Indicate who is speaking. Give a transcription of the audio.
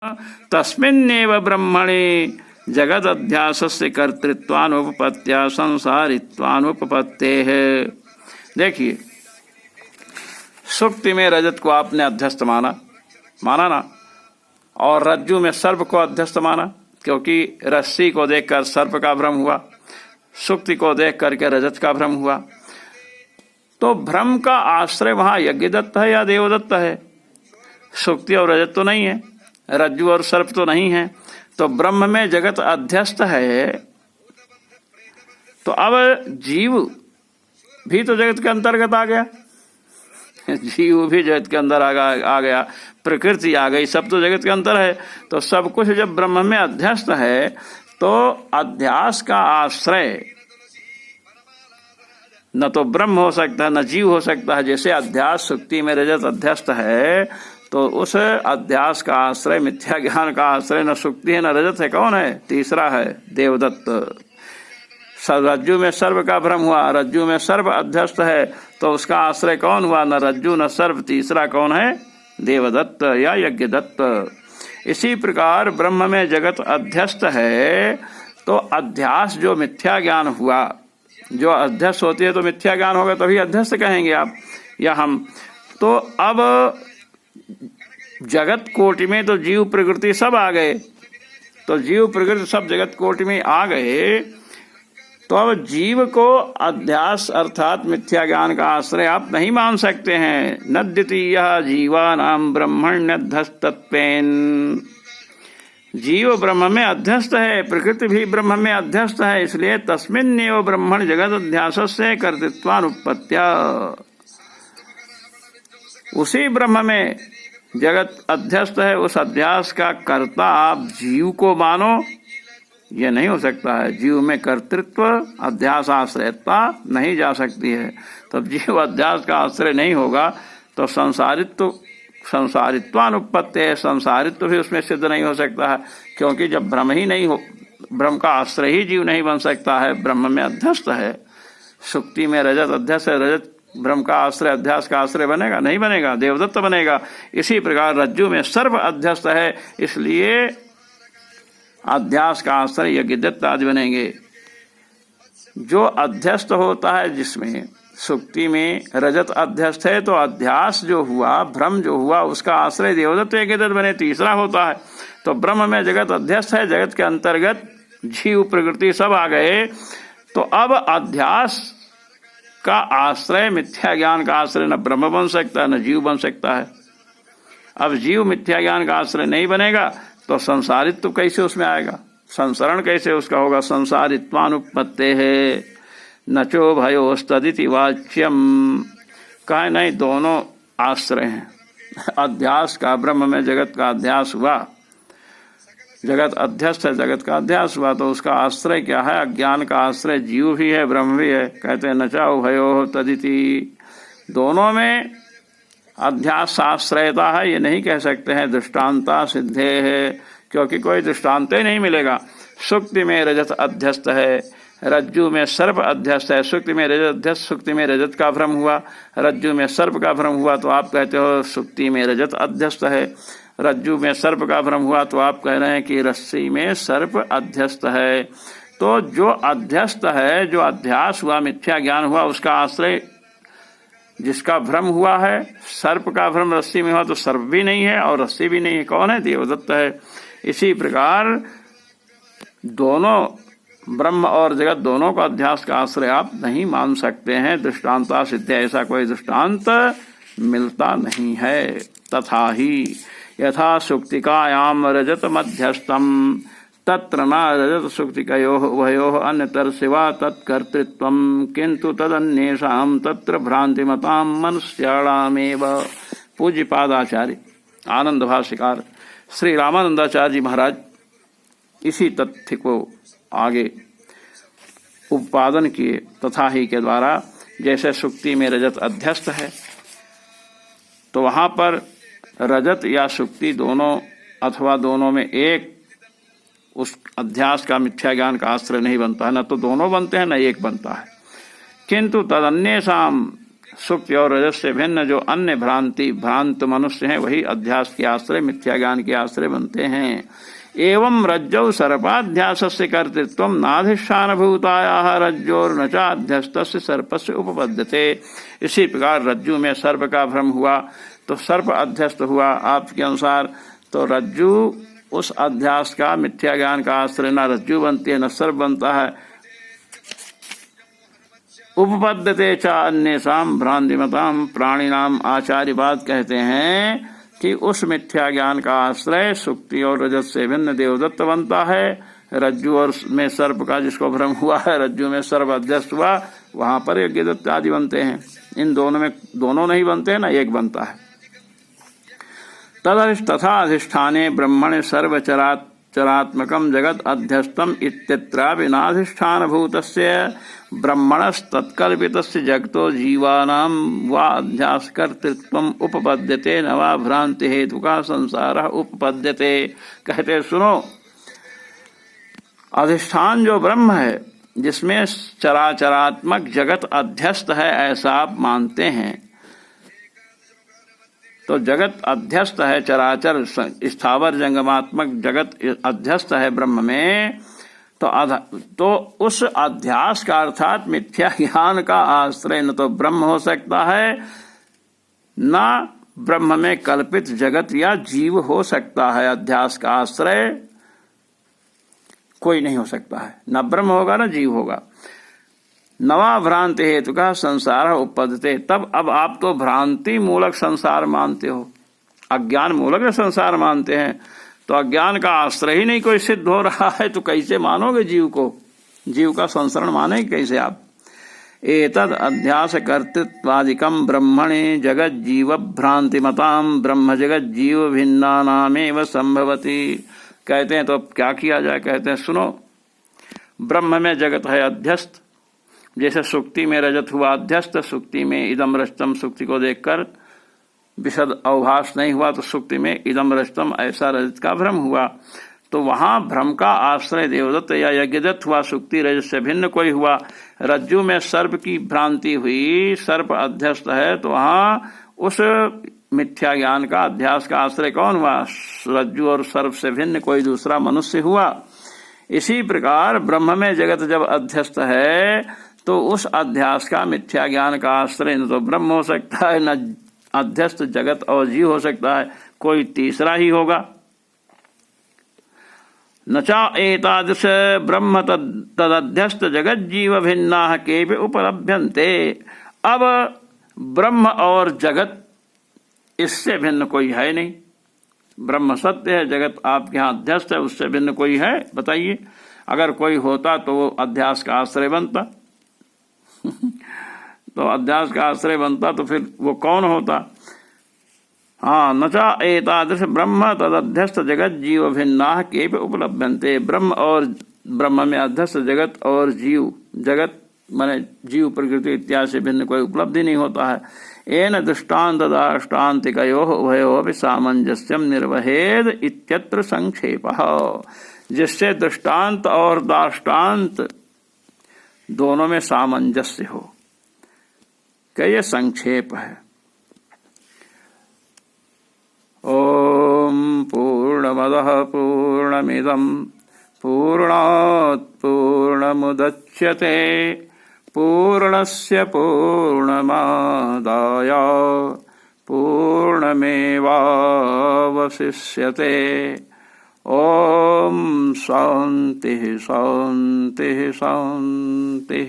Speaker 1: तस्मिन्नेव ब्रह्मणे जगदध्यासस्य कर्तृत्वानुपपत्त्या संसारित्वानुपपत्तेः। देखिए, सुक्ति में रजत को आपने अध्यस्त माना ना, और रज्जु में सर्प को अध्यस्त माना, क्योंकि रस्सी को देखकर सर्प का भ्रम हुआ, सुक्ति को देख करके रजत का भ्रम हुआ। तो भ्रम का आश्रय वहां यज्ञदत्त है या देवदत्त है? सुक्ति और रजत तो नहीं है, रज्जु और सर्प तो नहीं है। तो ब्रह्म में जगत अध्यस्त है, तो अब जीव भी तो जगत के अंतर्गत आ गया, जीव भी जगत के अंदर आ गया, प्रकृति आ गई, सब तो जगत के अंतर है। तो सब कुछ जब ब्रह्म में अध्यस्त है, तो अध्यास का आश्रय न तो ब्रह्म हो सकता है न जीव हो सकता है। जैसे अध्यास सुक्ति में रजत अध्यस्त है, तो उस अध्यास का आश्रय, मिथ्या ज्ञान का आश्रय न सुक्ति है न रजत है, कौन है? तीसरा है देवदत्त। रज्जु में सर्प का भ्रम हुआ, रज्जु में सर्प अध्यस्त है, तो उसका आश्रय कौन हुआ? न रज्जु न सर्प, तीसरा कौन है? देवदत्त या यज्ञदत्त। इसी प्रकार ब्रह्म में जगत अध्यस्त है, तो अध्यास जो मिथ्या ज्ञान हुआ, जो अध्यस्त होती है तो मिथ्या ज्ञान होगा, तभी अध्यस्त कहेंगे आप या हम। तो अब जगत कोटि में तो जीव प्रकृति सब आ गए, तो जीव प्रकृति सब जगत कोटि में आ गए, तो अब जीव को अध्यास अर्थात मिथ्या ज्ञान का आश्रय आप नहीं मान सकते हैं। न द्वितीयः जीवानां ब्रह्मण्यध्यस्तत्वेन। जीव ब्रह्म में अध्यस्त है, प्रकृति भी ब्रह्म में अध्यस्त है, इसलिए तस्मिन्नेव ब्रह्मण जगत अध्यासस्य कर्तृत्वानुपपत्त्या। उसी ब्रह्म में जगत अध्यस्त है, उस अध्यास का कर्ता आप जीव को मानो, ये नहीं हो सकता है। जीव में कर्तृत्व अध्यास आश्रयता नहीं जा सकती है। तब जीव अध्यास का आश्रय नहीं होगा तो संसारित्वानुपत्ति है, संसारित्व भी उसमें सिद्ध नहीं हो सकता है, क्योंकि जब भ्रम ही नहीं हो, भ्रम का आश्रय ही जीव नहीं बन सकता है, ब्रह्म में अध्यस्त है। सुक्ति में रजत अध्यस्त है, रजत ब्रह्म का आश्रय अध्यास का आश्रय बनेगा? नहीं बनेगा, देवदत्त बनेगा। इसी प्रकार रज्जु में सर्प अध्यस्त है, इसलिए अध्यास का आश्रय यज्ञदत्त आदि बनेंगे। जो अध्यस्त होता है, जिसमें सुक्ति में रजत अध्यस्त है, तो अध्यास जो हुआ, भ्रम जो हुआ, उसका आश्रय देवदत्त यज्ञदत्त बने, तीसरा होता है। तो ब्रह्म में जगत अध्यस्त है, जगत के अंतर्गत जीव प्रकृति सब आ गए, तो अब अध्यास का आश्रय मिथ्या ज्ञान का आश्रय न ब्रह्म बन सकता है न जीव बन सकता है। अब जीव मिथ्या ज्ञान का आश्रय नहीं बनेगा तो संसारित्व कैसे उसमें आएगा? संसरण कैसे उसका होगा? संसारित्वानुपत्ते है नचो भयोस्तदिति वाच्यम। कहा नहीं, दोनों आश्रय हैं। अध्यास का, ब्रह्म में जगत का अध्यास हुआ, जगत अध्यस्त है, जगत का अध्यास हुआ, तो उसका आश्रय क्या है? अज्ञान का आश्रय जीव भी है, ब्रह्म भी है। कहते हैं नचाओ भयो तदिति। दोनों में अध्यास आश्रयता है, ये नहीं कह सकते हैं दृष्टांता सिद्धे है, क्योंकि कोई दृष्टांत ही नहीं मिलेगा। सुक्ति में रजत अध्यस्त है, रज्जु में सर्प अध्यस्त है। सुक्ति में रजत अध्यस्त, सुक्ति में रजत का भ्रम हुआ, रज्जु में सर्प का भ्रम हुआ, तो आप कहते हो सुक्ति में रजत अध्यस्त है। रज्जु में सर्प का भ्रम हुआ, तो आप कह रहे हैं कि रस्सी में सर्प अध्यस्त है। तो जो अध्यस्त है, जो अध्यास हुआ, मिथ्या ज्ञान हुआ, उसका आश्रय जिसका भ्रम हुआ है, सर्प का भ्रम रस्सी में हुआ, तो सर्प भी नहीं है और रस्सी भी नहीं है, कौन है? देवदत्त है। इसी प्रकार दोनों, ब्रह्म और जगत दोनों का अध्यास का आश्रय आप नहीं मान सकते हैं। दृष्टांता सिद्ध, ऐसा कोई दृष्टांत मिलता नहीं है। तथा ही यथा सुक्तिकायाम रजत मध्यस्थम तत्र न रजत सुक्तिकयोः उभयोः अन्यतर सिवा तत्कर्तृत्वं किंतु तदन्येषां तत्र भ्रांतिमतां मनुष्याणामेव। पूज्य पादाचार्य आनंद भाष्यकार श्री रामानंदाचार्य जी महाराज इसी तथ्य को आगे उपादन किए। तथा ही के द्वारा, जैसे सुक्ति में रजत अध्यस्त है, तो वहां पर रजत या सुक्ति दोनों अथवा दोनों में एक उस अध्यास का, मिथ्या ज्ञान का आश्रय नहीं बनता है, न तो दोनों बनते हैं न एक बनता है। किंतु तदन्येषाम सुक्ति और रजस से भिन्न जो अन्य भ्रांत मनुष्य हैं वही अध्यास के आश्रय मिथ्या ज्ञान के आश्रय बनते हैं। एवं रज्जौ सर्पाध्यास से कर्तृत्व नाधिष्ठान भूताया रज्जोर न चाध्यस्त सर्प से उपपद्यते। इसी प्रकार रज्जु में सर्प का भ्रम हुआ तो सर्प अध्यस्त हुआ आपके अनुसार, तो रज्जु उस अध्यास का मिथ्या ज्ञान का आश्रय न रज्जु बनती है न सर्प बनता है। उपपद्यते च अन्येषां भ्रांतिमतां प्राणिनाम आचार्यवाद कहते हैं कि उस मिथ्या ज्ञान का आश्रय सुक्ति और रजत से भिन्न देवदत्त बनता है। रज्जु और में सर्प का जिसको भ्रम हुआ है, रज्जु में सर्प अध्यस्त हुआ, वहां पर यज्ञदत्त आदि बनते हैं। इन दोनों में दोनों नहीं बनते हैं ना, एक बनता है। तथा अधिष्ठाने ब्रह्मणे सर्वचरात्मकं जगत अध्यस्तम इत्यत्रापि नाधिष्ठान भूतस्य ब्रह्मणस्तत्कल्पितस्य जगतो जीवानां वा अध्यास कर्तृत्वम् उपपद्यते न वा भ्रांति हेतु का संसारः उपपद्यते। कहते सुनो, अधिष्ठान जो ब्रह्म है जिसमें चराचरात्मक जगत अध्यस्त है ऐसा आप मानते हैं, तो जगत अध्यस्त है, चराचर स्थावर जंगमात्मक जगत अध्यस्त है ब्रह्म में, तो उस अध्यास का अर्थात मिथ्या ज्ञान का आश्रय न तो ब्रह्म हो सकता है न ब्रह्म में कल्पित जगत या जीव हो सकता है। अध्यास का आश्रय कोई नहीं हो सकता है, न ब्रह्म होगा न जीव होगा। नवा भ्रांति हेतु का संसार उपपद्यते। तब अब आप तो भ्रांति मूलक संसार मानते हो, अज्ञान मूलक संसार मानते हैं, तो अज्ञान का आश्रय ही नहीं कोई सिद्ध हो रहा है तो कैसे मानोगे जीव को? जीव का संसरण माने कैसे आप? एतद अध्यास कर्तृत्वादिकम ब्रह्मणे जगत जीव भ्रांति मताम ब्रह्म जगत जीव भिन्ना नामेव संभवति। कहते हैं तो अब क्या किया जाए? कहते हैं सुनो, ब्रह्म में जगत है अध्यस्त, जैसे सुक्ति में रजत हुआ अध्यस्त, सुक्ति में इदम रजतम सुक्ति को देखकर विशद अवभास नहीं हुआ तो सुक्ति में इदम रजतम ऐसा रजत का भ्रम हुआ, तो वहां भ्रम का आश्रय देवदत्त या यज्ञदत्त हुआ, सुक्ति रजत से भिन्न कोई हुआ। रज्जु में सर्प की भ्रांति हुई, सर्प अध्यस्त है, तो वहां उस मिथ्या ज्ञान का अध्यास का आश्रय कौन हुआ? रज्जु और सर्प से भिन्न कोई दूसरा मनुष्य हुआ। इसी प्रकार ब्रह्म में जगत जब अध्यस्त है तो उस अध्यास का मिथ्या ज्ञान का आश्रय न तो ब्रह्म हो सकता है न अध्यस्त जगत और जीव हो सकता है, कोई तीसरा ही होगा। न चा एतादृश ब्रह्म तदध्यस्त जगत जीव भिन्ना केपि उपलभ्यन्ते। अब ब्रह्म और जगत इससे भिन्न कोई है नहीं। ब्रह्म सत्य है, जगत आपके यहाँ अध्यस्त है, उससे भिन्न कोई है? बताइए। अगर कोई होता तो वो अध्यास का आश्रय बनता तो अध्यास का आश्रय बनता तो फिर वो कौन होता? हाँ, नचा एतादृश ब्रह्म तदध्यस्त जगत जीव भिन्ना केपि उपलभ्यन्ते। ब्रह्म और ब्रह्म में अध्यस्त जगत और जीव, जगत माने जीव प्रकृति इत्यादि से भिन्न कोई उपलब्धि नहीं होता है। एन दृष्टान्त दाष्टान्तिकयोः उभयोरपि सामंजस्यं निर्वहेद इत्यत्र संक्षेपः। जिससे दृष्टांत और दाष्टान्त दोनों में सामंजस्य हो, क्या ये संक्षेप है। ओम पूर्णमदः पूर्णमिदं पूर्णात् पूर्णमुदच्यते पूर्णस्य पूर्णमादाय पूर्णमेवावशिष्यते। ओम शांति शांति शांति।